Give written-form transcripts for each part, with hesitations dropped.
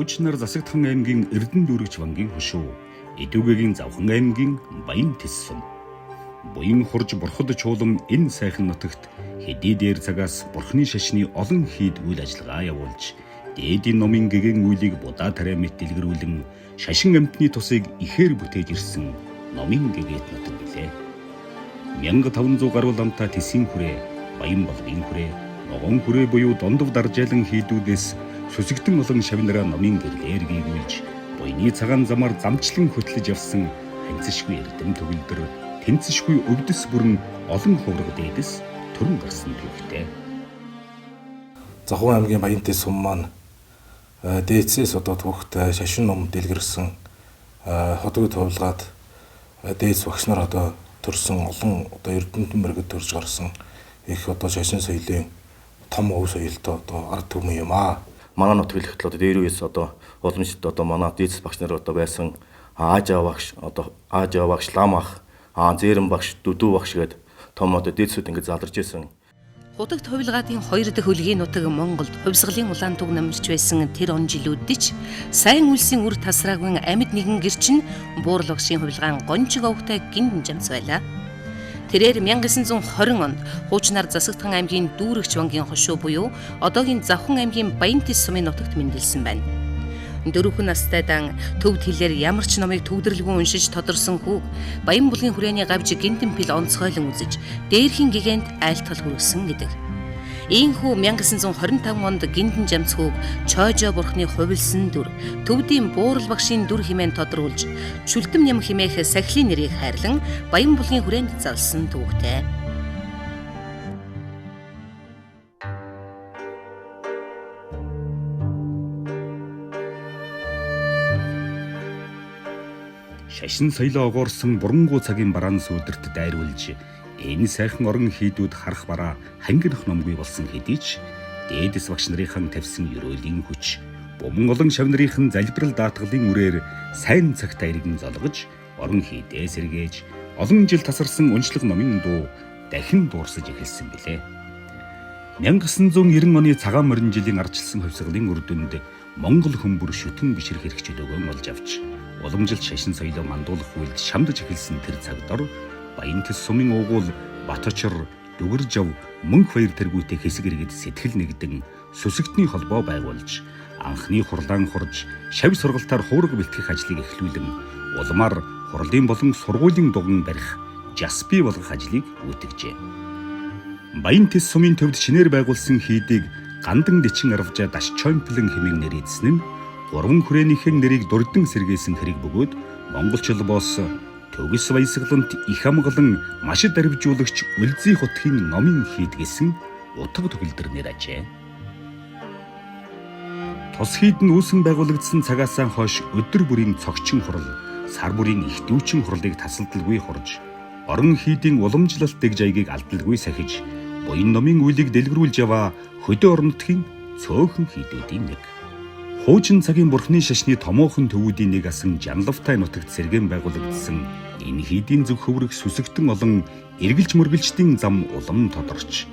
Хуучнаар Засагдхан аймгийн Эрдэнэ дүүрэгч вангийн хөшөө, Идүүгээгийн Завхан аймгийн Баян Тэс сум. Буян хурж бурхад чуулан энэ сайхан нутагт хэдий дээр цагаас бурхны шашны олон хийд үйл ажиллагаа явуулж, дээдийн номын гэгэн үйлийг будаа тариа мэт дэлгэрүүлэн шашин амьтны тусыг ихээр бүтээж ирсэн номын гэгэт нутаг билээ. 1500 гаруй ламтай Тэсийн хүрээ, Баян болгын хүрээ, Ногоон хүрээ буюу дундав даржаалан хийдүүдээс сүсэгтэн олон шавнараа номын гэрлээр гүйгүүлж, буйны цагаан замаар замчлан хөтлөж явсан ханцшгүй эрдэм төгөлдөр, тэнцшгүй өвдөс бүрэн олон хувраг дээдэс төрөн гарсан түүхтэй. Завхан аймгийн Баян Тэс сум маань дээдсээс одоо түүхт шашин ном дэлгэрсэн хотгоо товлгаад дээдс багш нар одоо төрсэн олон одоо эрдэнэтэн мэрэгд төрж гарсан их одоо шашин соёлын том өв соёлтой одоо ард түмэн юм аа. Манай нутаг хэлэхэд одоо дээр үеэс одоо уламжлалт одоо манай дээдс багш нар одоо байсан Аажаа багш, одоо Аажаа багш, Лам ах, Зээрэн багш, Дүдүү багш гээд том одоо дээдсүүд ингэж заларч ирсэн. Хутагт хувилгаатын 2 дахь хөлгийн нутаг Монголд хувьсгалын улаан туг намжирч байсан тэр он жилүүддээ ч сайн үлсийн үр тасраагүй амьд нэгэн гэрчин Буурлагшийн хувилгаан гончиг овогтой гиндэн жамц байлаа. Тэрээр 1920 онд Хуучнаар Засагдхан аймгийн дүүрэгч вангийн хошуу буюу одоогийн Завхан аймгийн Баян Тэс сумын нутагт мэндэлсэн байна. 4 настай дан төвд хэлээр ямар ч номыг төвдөрлгүй уншиж тодорсон хүүг Баян булгийн хүрээний гавж гинтэн пил онцгойлон үзэж дээрхийн гэгэнд айлтгал хүргэсэн гэдэг. Ийхүү 1925 онд гиндэн жамц хүүг Чойжоо бурхны хувилсан дүр, төвдийн Буурал багшийн дүр хэмээн тодруулж, Чүлтэм ням хэмээх сахилын нэрийг хайрлан Баян булгийн хүрээнд залсан түүхтэй. Шашин соёлоо огоорсон бурангуй цагийн бараан сүудэрт дайруулж, энэ сайхан орон хийдүүд харах бараа хангинах номгүй болсон хэдий ч дээдэс багш нарын тавьсан ерөөлийн хүч, буман олон шавнарын залбирал даатгалын үрээр сайн цагт иргэн золгож, орон хийдээ сэргээж, олон жил тасарсан уншлаг номын дуу дахин дуурсаж эхэлсэн билээ. 1990 оны цагаан морин жилийн ардчилсан хувьсгалын үр дүнд Монгол хүмүүр шүтэн бишрэх хэрэгч төлөөгөө олж авч, уламжилт шашин соёлоо мандуулах үйлд шамдаж эхэлсэн тэр цагдор Баян Тэс сумын уугуул Баточор, Дүгэржав, Мөнх баяр тэргүүтэй хэсэг иргэд сэтгэл нэгдэн сүсэгтний холбоо байгуулж, анхны хурлаан хурж, шавь сургалтаар хуурга бэлтгэх ажлыг эхлүүлэн, улмаар хурлын болон сургуулийн дуган барих, жаспи болгох ажлыг үүтгэжээ. Баян Тэс сумын төвд шинээр байгуулсан хийдийг Гандан дэчин арвжаа даш чоймплэн хэмээн нэрийдсэн нь 3 хүрээнийхэн нэрийг дурддан сэргээсэн хэрэг бөгөөд монголчууд боос төгс баясгалант их амгалан машид арвжуулагч Үлзий хотгийн номын хийд гэсэн утга төгөлдөр нэр ажээ. Тус хийд нь үүсэн байгуулагдсан цагаасаа хойш өдөр бүрийн цогчин хурал, сар бүрийн их дүүчин хурлыг тасалдалгүй хурж, орон хийдийн уламжлалт дэг жайгийг алдалгүй сахиж, буян номын үйлийг дэлгэрүүлж яваа хөдөө орон нутгийн цөөхөн хийдүүдийн нэг. Хуучин цагийн бурхны шашны томоохон төвүүдийн нэг асан Жанлавтай нутагт сэргээн байгуулагдсан энэ хийдийн зөв хөврөх сүсэгтэн олон эргэлж мөргөлчдийн зам улам тодорч,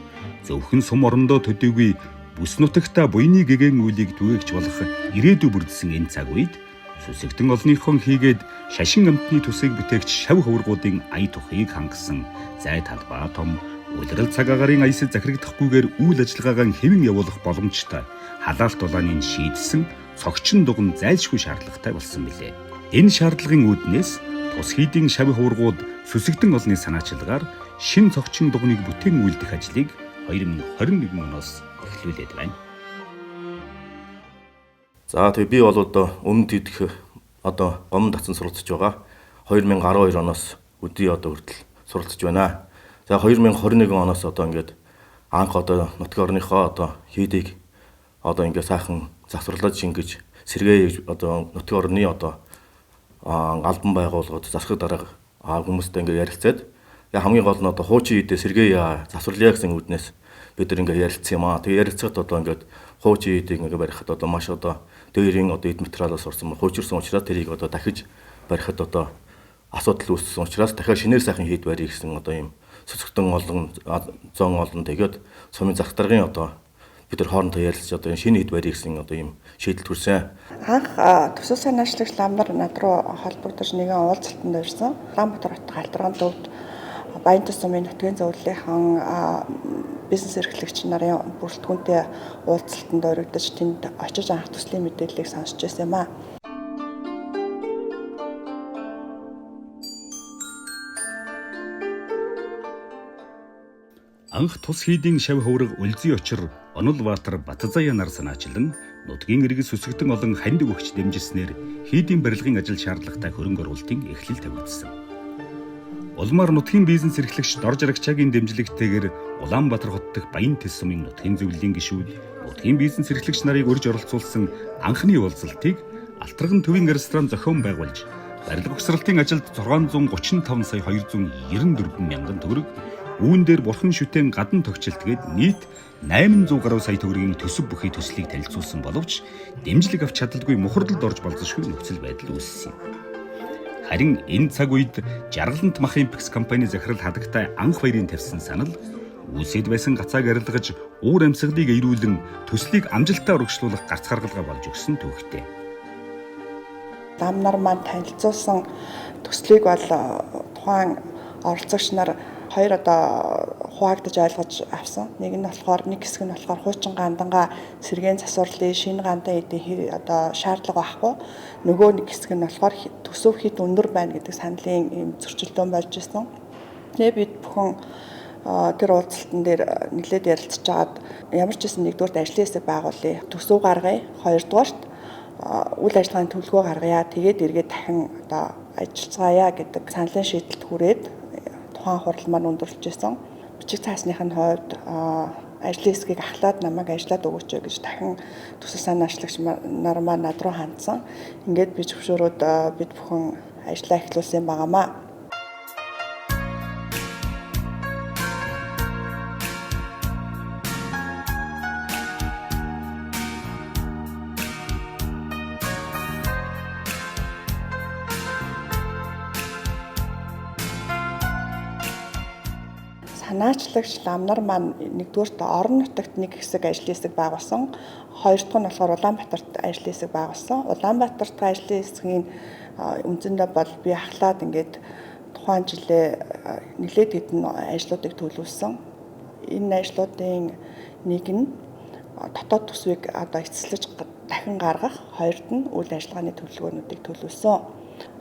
зөвхөн сум орондоо төдийгүй бүс нутагта буйны гэгэн үйлийг түгээгч болох ирээдүй бүрдсэн энэ цаг үед сүсэгтэн олныхон хийгээд шашин амтны тусыг бүтээгч шав хөвргуудын ая тухыг хангасан зай талбай том улирал цаг агарын аясад захирагдахгүйгээр үйл ажиллагаагаа хэвэн явуулах боломжтой халаалт улааныг шийдсэн цогчин дуган зайлшгүй шаардлагатай болсон билээ. Энэ шаардлагын үүднээс тус хийдийн шавь хувргууд сүсэгтэн олны санаачилгаар шин цогчин дуганыг бүтээн үйлдэх ажлыг 2021 оноос эхлүүлээд байна. За тэгээ би бол одоо өмнөд идэх одоо гомн татсан суралцж байгаа. 2012 оноос өдий одоо хүртэл суралцж байна. За 2021 оноос одоо ингээд анх одоо нутгийн орныхоо одоо хийдийг одоо ингээд сайхан завсарлаж шингэж сэргээ одоо нутгийн орны одоо албан байгууллагууд засах дарга хүмүүстэй ингээд ярилцаад хамгийн гол нь одоо хуучин хийдээ сэргээ завсарлая гэсэн үүднээс бид нар ингээд ярилцсан юм аа. Тэгээ ярилцаад одоо ингээд хуучин хийдийг ингээд барихад одоо маш одоо дээрийн одоо эд материалаас орсон хуучирсан учраас тэрийг одоо дахиж барихад одоо асуудал үүссэн учраас дахиад шинээр сайхан хийд барья гэсэн одоо ийм сүсгтэн олон зон олон тэгээд сумын зах даргын одоо бид нар хоорондоо ярилцж одоо энэ шинэ хэд барья гэсэн одоо ийм шийдэл төрсэн. Анх төсөв санаачлагч Ламбар над руу холбогдож нэгэн уулзалтанд ирсэн. Улаанбаатар хот Галдаргаан төвд Баян тусмын нутгийн зөвлөлийн бизнес эрхлэгч нарын бүрэлдэхүүнтэй уулзалтанд орогдож тэнд очиж анх төслийн мэдээллийг сонсч байсан юм а. Анх тус хийдийн шав хөврөг Үлзий очир Онолбаатар Батзаяа нар санаачлан нутгийн иргэс үсгдэн олон хандив өгч дэмжснээр хийдийн барилгын ажил шаардлагатай хөрөнгө оруулалтын эхлэл тавигдсан. Улмаар нутгийн бизнес эрхлэгч Дор Жаргачаагийн дэмжлэгтэйгээр Улаанбаатар хот дахь Баян тусмын нутгийн зөвлөлийн гишүүд нутгийн бизнес эрхлэгч нарыг урьж оролцуулсан анхны уулзалтыг Алтрган төвийн ресторан зохион байгуулж барилга угсралтын ажилд 635 сая 294 мянган төгрөг, үүн дээр бурхан шүтэн гадна тогтчлтгээд нийт 800 гаруй сая төгрөгийн төсөв бүхий төслийг танилцуулсан боловч дэмжлэг авч чадалгүй мухардалд орж болзошгүй нөхцөл байдал үүссэн юм. Харин энэ цаг үед Жаргалант мах импекс компани захирал хадагтай анх баярын тавьсан санал үүсэд байсан гацааг арилгаж уур амьсгалыг эерүүлэн төслийг амжилттай урагшлуулах гарц гаргалгаа болж өгсөн төвхтэй. Лам нар маань танилцуулсан төслийг бол тухайн оролцогч нар хоёр хуваагдаж ойлгож авсан. Нэг хэсэг нь болохоор хуучин ганданга сэргээн засварлын шинэ гандан эдийн шаардлага байхгүй. Нөгөө нэг хэсэг нь болохоор төсөв хэд өндөр байна гэдэг саналын ийм зөрчилдөөн болж исэн. Тэгээ бид бүхэн тэр уулзалтан дээр нэлээд ярилцж агаад ямар ч гэсэн нэгдүгээрт ажлын хэсэг байгуулъя. Төсөв гаргая. Хоёрдугаарт үйл ажиллагааны төлөвлөгөө гаргая. Тэгээд эргээд дахин ажиллацгаая гэдэг саналын шийдэлд хүрээд тухайн хурал маань өндөрлөж исэн. Бичиг цаасныхын хувьд ажлын хэсгийг ахлаад намайг ажиллаад өгөөч гэж дахин төсөв санаачлагч нар маань над руу хандсан. Ингээд би зөвшөөрөөд бид бүхэн ажиллаа эхлүүлсэн байгаамаа. Санаачлагч лам нар маань нэгдүгээрт орон нутагт нэг хэсэг ажлын хэсэг байгуулсан. Хоёр дахь нь болохоор Улаанбаатарт ажлын хэсэг байгуулсан. Улаанбаатарт ажлын хэсгийн үнцэндээ бол би ахлаад ингээд тухайн жилээ нэлээд хэдэн ажлуудыг төлөвлөсөн. Энэ ажлуудын нэг нь дотоод төсвийг эцэслэж дахин гаргах, хоёрд нь үйл ажиллагааны төлөвлөгөөнүүдийг төлөвлөсөн.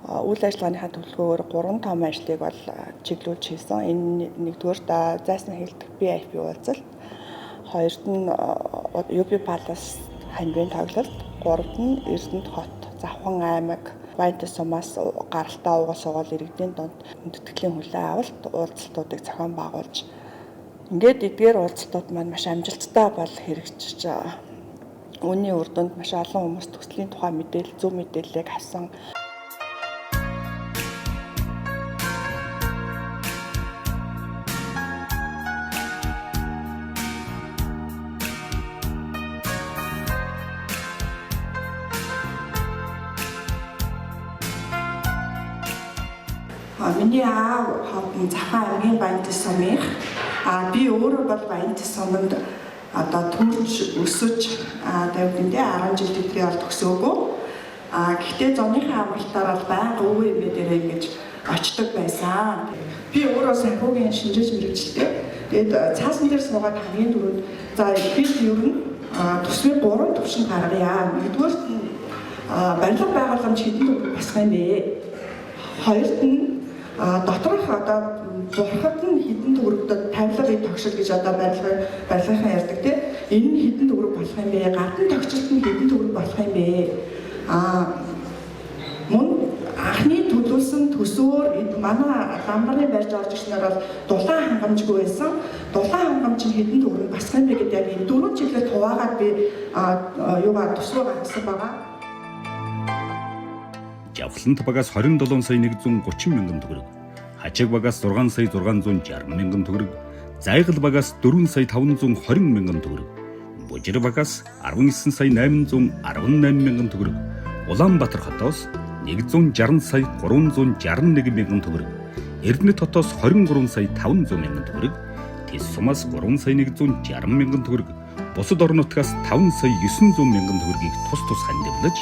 Үйл ажиллагааныхаа төлөвлөгөөр 3 том ажлыг бол чиглүүлж хийсэн. Энэ нэгдүгээр зайсан хэлдэх BIP уулзалт, хоёрд нь UB Palace хандивын тоглолт, гуравд нь Эрдэнэт хот, Завхан аймаг, Баян тусмаас гаралтай уугуул сугуул иргэдийн дунд хүндэтгэлийн хүлээн авалт уулзалтуудыг зохион байгуулж ингээд эдгээр уулзалтууд маань маш амжилттай бол хэрэгжиж үүний үр дүнд маш олон хүмүүс төслийн тухай мэдээлэл, зөв мэдээллийг авсан. Миний аав хотын Завхан аймгийн Баян тусмын би өөрөө бол Баян тусманд төрж өсөж тавьдээ 10 жил тэдний бол төгсөөгүй. Гэхдээ зуныхаа амралтаар бол байнга өвөө эмээ дээрээ ингэж очдог байсан. Би өөрөө санхүүгийн шинжлэх мэргэжилтэй. Тэгээд цаасан дээр суугаад хамгийн түрүүнд бид ер нь төсвийн 3 төвшин гаргая. Нэгдүгээр барилга байгууламж хэдэн төгрөг басах юм бэ? Хоёрт нь доторх бурхад нь хэдэн төгрөгөд тавилгын тогшил гэж барилгын ярьдаг тийм. Энэ нь хэдэн төгрөг болох юм бэ? Гадны тогшилт нь хэдэн төгрөг болох юм бэ? Мөн анхны төлөвлөсөн төсөөр манай ламбарын барьж орж ирснээр бол дулаан хангамжгүй байсан. Дулаан хангамж нь хэдэн төгрөг басах юм бэ гэдэг яг энэ 4 жилээр хуваагаад би төсвөө гаргасан байгаа. Жавхлант багаас 27 сая 130 мянган төгрөг, хачиг багаас 6 сая 660 мянган төгрөг, зайгал багаас 4 сая 520 мянган төгрөг, бужир багаас 19 сая 818 мянган төгрөг, Улаанбаатар хотоос 160 сая 361 мянган төгрөг, Эрдэнэт хотоос 23 сая 500 мянган төгрөг, Тэс сумаас 3 сая 160 мянган төгрөг, бусад орон нутгаас 5 сая 900 мянган төгрөгийг тус хандивлаж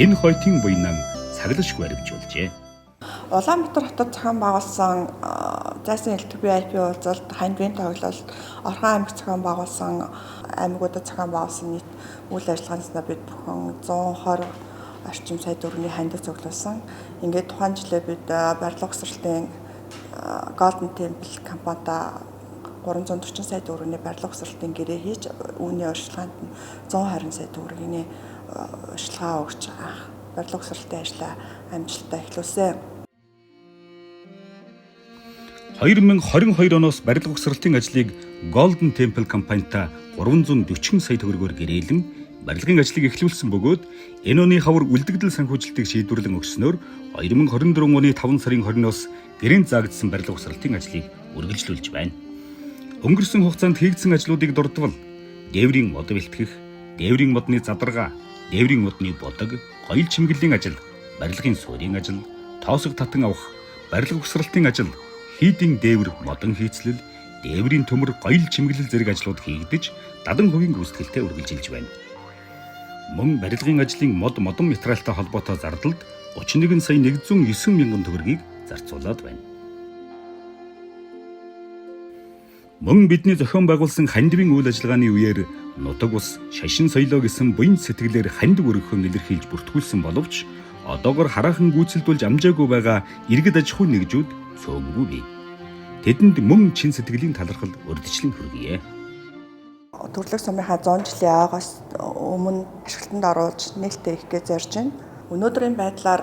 энэ хойтын буйнаа саглашгүй баримжуулжээ. Улаанбаатар хотод зохион байгуулсан зайсан элдв IP уулзалт, хандвийн тоглолт, Орхон аймаг зохион байгуулсан аймагуудад зохион байгуулсан нийт үйл ажиллагаанаас бид бүхэн 120 орчим сая төгрөгийн хандив цуглуулсан. Ингээд тухайн жилээ бид барилга угсралтын Golden Temple компанитай 340 сая төгрөгийн барилга угсралтын гэрээ хийж үүний урьдчилгаанд нь 120 сая төгрөгийн урьдчилгаа өгч барилга угсралтын ажлаа амжилттай эхлүүлсэн. 2022 оноос барилга угсралтын ажлыг Golden Temple компанитай 340 сая төгрөгөөр гэрээлэн барилгын ажлыг эхлүүлсэн бөгөөд энэ оны хавар үлдэгдэл санхүүжилтийг шийдвэрлэн өгснөөр 2024 оны 5 сарын 20-ноос гэрээнд заагдсан барилга угсралтын ажлыг үргэлжлүүлж байна. Өнгөрсөн хугацаанд хийгдсэн ажлуудыг дурдвал дээврийн мод бэлтгэх, дээврийн модны задаргаа, дээврийн модны бодог, гоёл чимэглэлийн ажил, барилгын суурийн ажил, тоосог татан авах, барилга угсралтын ажил, хийдийн дээвэр модон хийцлэл, дээврийн төмөр гоёл чимэглэл зэрэг ажлууд хийгдэж 70% гүйцэтгэлтэй үргэлжилж байна. Мөн барилгын ажлын модон материалтай холбоотой зардалд 31 сая 109 мянган төгрөгийг зарцуулаад байна. Мөн бидний зохион байгуулсан хандивын үйл ажиллагааны үеэр нутаг ус, шашин соёлоо гэсэн буян сэтгэлээр хандив өргөхөн илэрхийлж бүртгүүлсэн боловч одоогор хараахан гүйцэлдүүлж амжаагүй байгаа иргэд аж ахуйн нэгжүүд цөөнгүй бий. Тэдэнд мөн чин сэтгэлийн талархал урьдчилан хүргэе. Төрлөх сумынхаа 100 жилийн ойгоос өмнө ашиглалтанд оруулж нээлттэй их гэж зорж байна. Өнөөдрийн байдлаар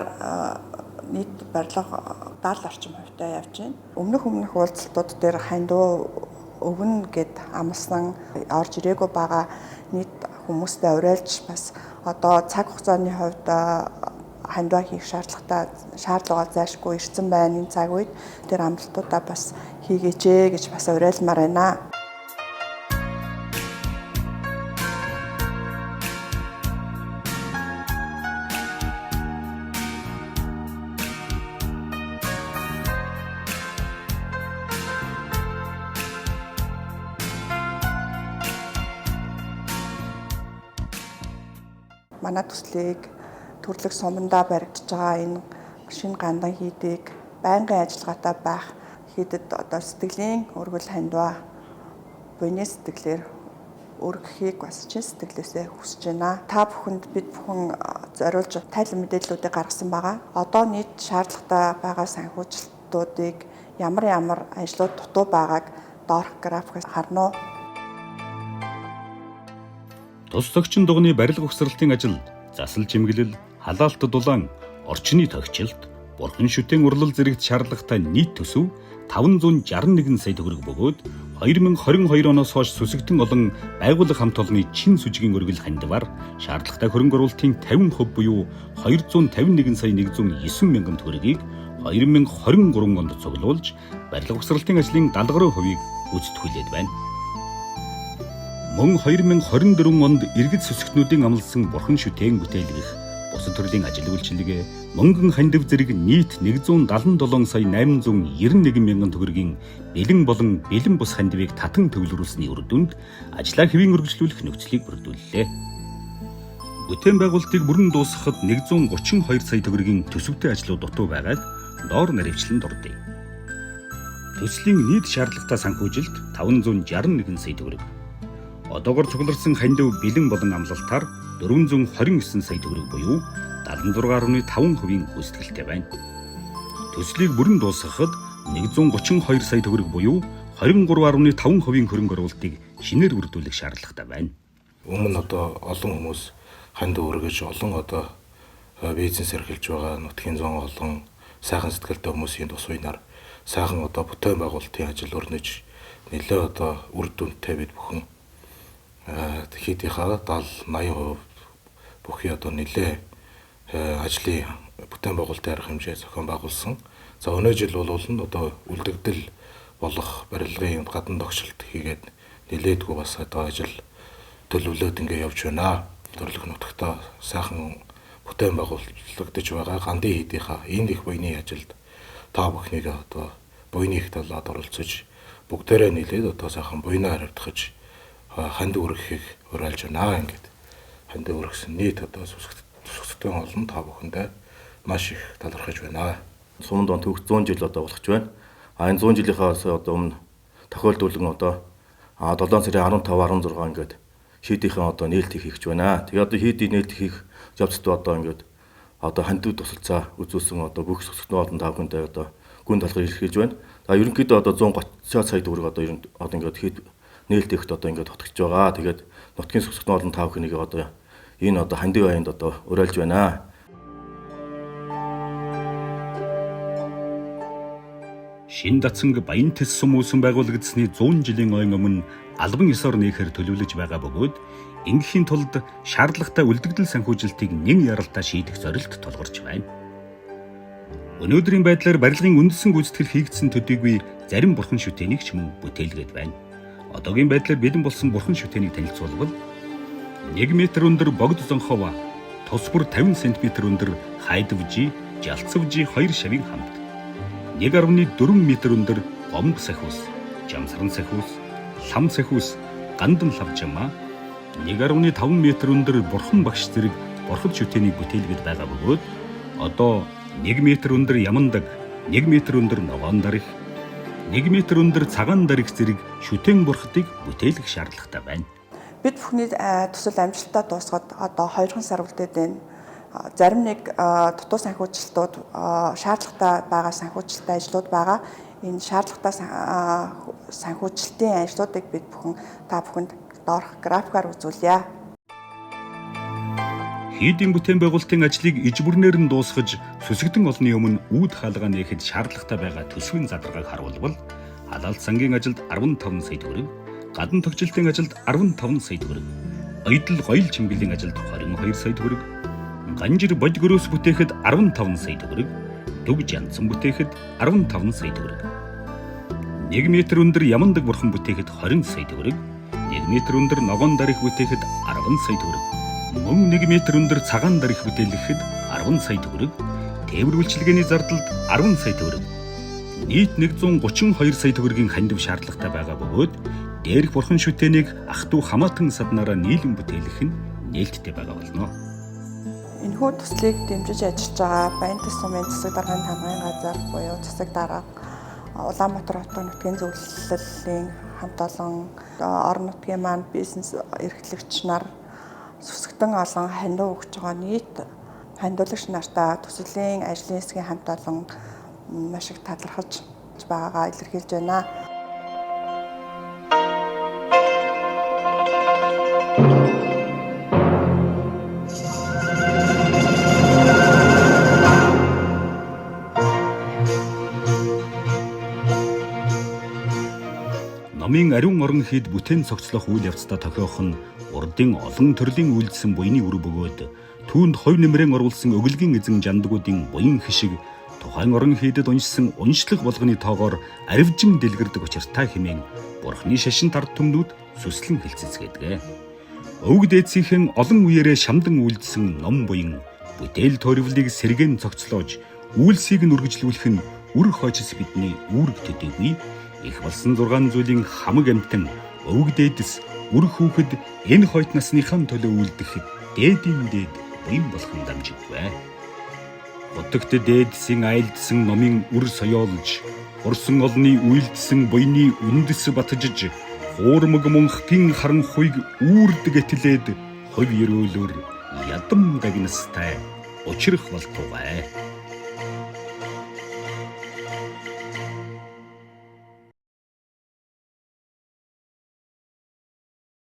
нийт барилга 70 орчим хувьтай явж байна. Өмнөх уулзалтууд дээр хандив өвнө гэд амласан орж ирээгүй байгаа нийт хүмүүстэй уриалж бас одоо цаг хугацааны хувьд хандив хийх шаардлага зайлшгүй ирсэн байна. Энэ цаг үед тэр амлалтуудаа бас хийгээч гэж бас уриалмаар байна. Манай төслийг төрлөх сумандаа баригдаж байгаа энэ шинэ гандан хийдийг байнгын ажиллагаатай байх хийдэд одоо сэтгэлийн өргөл хандив буйны сэтгэлээр өргөхийг бас чин сэтгэлээсээ хүсэж байна. Та бүхэнд бид бүхэн зориулж тайлан мэдээллүүдийг гаргасан байгаа. Одоо нийт шаардлагатай байгаа санхүүжилтуудыг ямар ажлууд дутуу байгааг доорх графикээс харна уу? Тус зохичин дугны барилга угсралтын ажил, засал чимэглэл, халаалт дулаан, орчны тогтчлт, бурхан шүтэн урлал зэрэгт шаардлагатай нийт төсөв 561 сая төгрөг бөгөөд 2022 оноос хойш сүсэгтэн олон байгууллага хамт олонны чин сүжгийн өргөл хандиваар шаардлагатай хөрөнгө оруулалтын 50% буюу 251 сая 109 мянган төгрөгийг 2023 онд цуглуулж барилга угсралтын ажлын 70% гүйцэтгүүлээд байна. Мөн 2024 онд иргэд сүсгтнүүдийн амласан бурхан шүтээн бүтээлгэх, бусад төрлийн ажил үйлчилгээ, мөнгөн хандив зэрэг нийт 177 сая 891 мянган төгрөгийн бэлэн болон бэлэн бус хандивыг татан төвлөрүүлсэний үр дүнд ажлаа хэвийн үргэлжлүүлэх нөхцөлийг бүрдүүллээ. Бүтээн байгуулалтыг бүрэн дуусгахад 132 сая төгрөгийн төсөвтэй ажлууд дутуу байгааг доор наривчлан дурдъя. Төслийн нийт шаардлагатай санхүүжилт 561 сая төгрөг. Одоогор цугларсан хандив бэлэн болон амлалтаар 429 сая төгрөг буюу 76.5% гүйцэтгэлтэй байна. Төслийг бүрэн дуусгахад 132 сая төгрөг буюу 23.5% хөрөнгө оруулалтыг шинээр бүрдүүлэх шаардлагатай байна. Өмнө одоо олон хүмүүс хандив өргөж олон одоо бизнес эрхэлж байгаа нутгийн зон олон сайхан сэтгэлтэй хүмүүсийн тус уянаар сайхан одоо бүтээн байгуулалтын ажил өрнөж нэлээ одоо үр дүнтэй бид бүхэн хийдийнхаа 70-80% бүхий одоо нэлээ ажлын бүтээн байгуулалтын арга хэмжээ зохион байгуулсан. За өнөө жил бол одоо үлдэгдэл болох барилгын гадна тогтчлт хийгээд нэлээдгүй бас одоо ажил төлөвлөд ингээ явж байна. Төрлөх нутагта сайхан бүтээн байгуулагдаж байгаа гандын хийдийнхаа энэ их буйны ажилд та бүхнийг одоо буйны их талаад оролцож бүгдээрээ нийлээд одоо сайхан буйнаа хариуцгаж ханд өргөхийг уриалж байна ингээд. Ханд өргөсөн нийт одоо сүсгтэн олон та бүхэндээ маш их талархаж байна. Суманд он төгс 100 жил одоо болгож байна. Энэ 100 жилийнхаас одоо өмнө тохиолдуулан одоо 7 сарын 15 16 ингээд хийдийнхэн одоо нээлтийг хийх байна. Тэгээ одоо хийдийн нээлт хийх явцд одоо ингээд одоо хандив тусалцаа үзүүлсэн одоо бүх сүсгтэн олон тавхантай одоо гүн талхыг илэрхийлж байна. За ерөнхийдөө одоо 130 сая төгрөг одоо ингээд хэд нээлтэйгт одоо ингээд хотгож байгаа. Тэгээд нутгийн сүсгтэн олон тавхныг одоо энэ одоо хандив аянд одоо уриалж байна. Шин дацанг баян тэс сум үүсэн байгуулагдсны 100 жилийн ойн өмнө албан ёсоор нээхээр төлөвлөж байгаа бөгөөд ингээхийн тулд шаардлагатай үлдэгдэл санхүүжилтийг нэн яралтай шийдэх зорилт тулгарч байна. Өнөөдрийн байдлаар барилгын үндэсэн гүйцэтгэл хийгдсэн төдийгүй зарим бурхан шүтээнийг ч мөн бүтээлгээд байна. Одоогийн байдлаар бэлэн болсон бурхан шүтээнийг танилцуулбал 1 м өндөр богд зонхов, тус бүр 50 см өндөр хайдвжи, жалцвжи 2 шавийн хамт, 1.4 м өндөр гомб сахиус, жамсран сахиус, лам сахиус, гандан лавжмаа, 1.5 м өндөр бурхан багш зэрэг бурхад шүтээнийг бүтээлгээд байгаа бөгөөд одоо 1 м өндөр ямандаг, 1 м өндөр ногоон дарих, 1 м өндөр цагаан дарих зэрэг шүтээн бурхадыг бүтээлэх шаардлагатай байна. Бид бүхний төсөл амжилттай дуусгаад одоо 2 сар үлдээд байна. Зарим нэг дутуу санхүүжилтүүд шаардлагатай байгаа санхүүжилттэй ажлууд байгаа. Энэ шаардлагатай санхүүжилтийн ажлуудыг бид бүхэн та бүхэнд доорх графикаар үзүүлье. Хийдийн бүтээн байгуулалтын ажлыг иж бүрнээр нь дуусгаж сүсгтэн олонны өмнө үүд хаалгаа нээхэд шаардлагатай байгаа төсвийн задаргааг харуулбал халаалт сангийн ажилд 15 сая төгрөг, гадна тогтчлтын ажилд 15 сая төгрөг, ойдл гоёл чимгэлийн ажилд 22 сая төгрөг, ганжир бод гөрөөс бүтээхэд 15 сая төгрөг, дүг жанцсан бүтээхэд 15 сая төгрөг, 1 м өндөр ямандаг бурхан бүтээхэд 20 сая төгрөг, 1 м өндөр ногоон дарих бүтээхэд 10 сая төгрөг, мөн 1 м өндөр цагаан дарих бүтээлэхэд 10 сая төгрөг, тээвэр үйлчилгээний зардалд 10 сая төгрөг, нийт 132 сая төгрөгийн хандив шаардлагатай байгаа бөгөөд дээрх бурхан шүтээнийг ах トゥ хамаатан саднаараа нийлэн бүтээлэх нь нээлттэй байгаа болно. Энэхүү төслийг дэмжиж ажиллаж байгаа Баянтэс сумын засаг дарганы хамгаалын газар буюу засаг дарга, Улаанбаатар хотын нутгийн зөвлөлийн хамт олон орон нутгийн маань бизнес эрхлэгч нар сүсгтэн олон хандив өгч байгаа нийт хандивлагч нартаа төслийн ажлын хэсгийн хамт олон маш их талархаж байгаагаа илэрхийлж байна. Номын ариун орон хийд бүтээн цогцлох үйл явцдаа тохиох нь урдын олон төрлийн үйлдсэн буйны үр бөгөөд түүнд хувь нэмрэн оруулсан өглөгийн эзэн жандгуудын буян хишиг тухайн орон хийдэд уншсан уншлах болгоны тоогоор аривжин дэлгэрдэг учиртай хэмээн бурхны шашин тард түмнүүд сүслэн хэлцэцгээдэг. Өвөг дээдсийнхэн олон үеэрээ шамдан үйлдсэн ном буян бүтээл тойрволыг сэргээн цогцлоож үйлсийг нь үргэлжлүүлэх нь үр хойчс бидний үүрэг төдийгүй их болсон 6 зүйлийн хамаг амтан өвөг дээдэс үр хүүхэд энэ хойт насныхан төлөө үлдэх дээдийн дээд буян болох нь дамжиггүй. Утагт дээдсийн айлдсан номын үр соёолж урсан олны үйлдсэн буйны үндэс батжиж хуурмаг мөнхгийн харан хуйг үүрдэг этилээд хувь ерөөлөөр ядам дагнастай учрах болтугай.